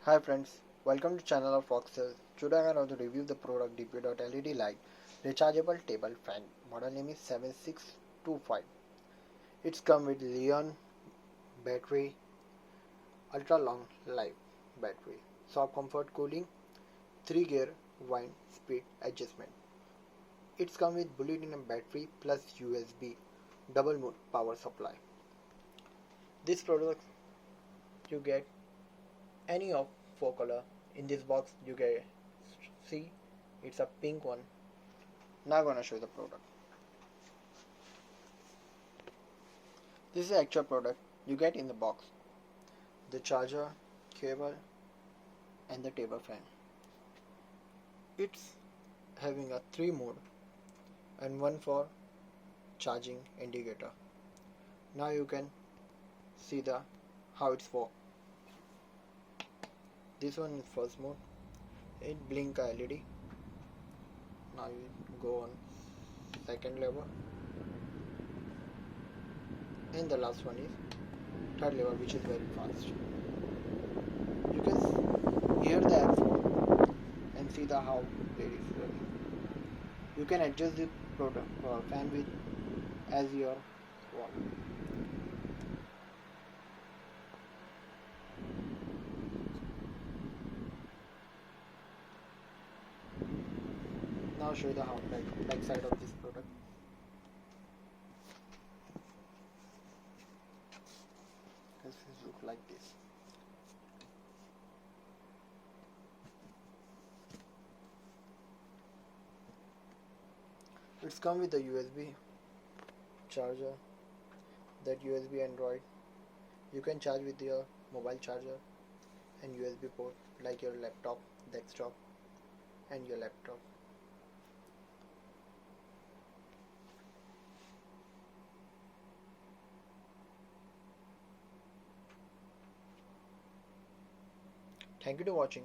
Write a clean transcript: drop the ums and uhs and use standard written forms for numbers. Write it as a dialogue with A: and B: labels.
A: Hi friends, welcome to channel of Foxes. Today I'm going to review the product DP.LED light rechargeable table fan. Model name is 7625. It's come with Leon battery, ultra long life battery, soft comfort cooling, 3 gear wind speed adjustment. It's come with bullet-in battery plus USB double mode power supply. This product you get any of 4 color. In this box you get see it's a pink one. Now I'm gonna show you the product. This is the actual product you get in the box. The charger, cable and the table fan. It's having a 3 mode and one for charging indicator. Now you can see the how it's work. This one is first mode. It blink LED. Now you go on second level, and the last one is third level, which is very fast. You can hear the airflow and see the how it is running. You can adjust the fan with as your want. Now I'll show you the back side of this product. This look like this. It's come with the USB charger, that USB Android. You can charge with your mobile charger and USB port like your laptop, desktop and your laptop. Thank you for watching.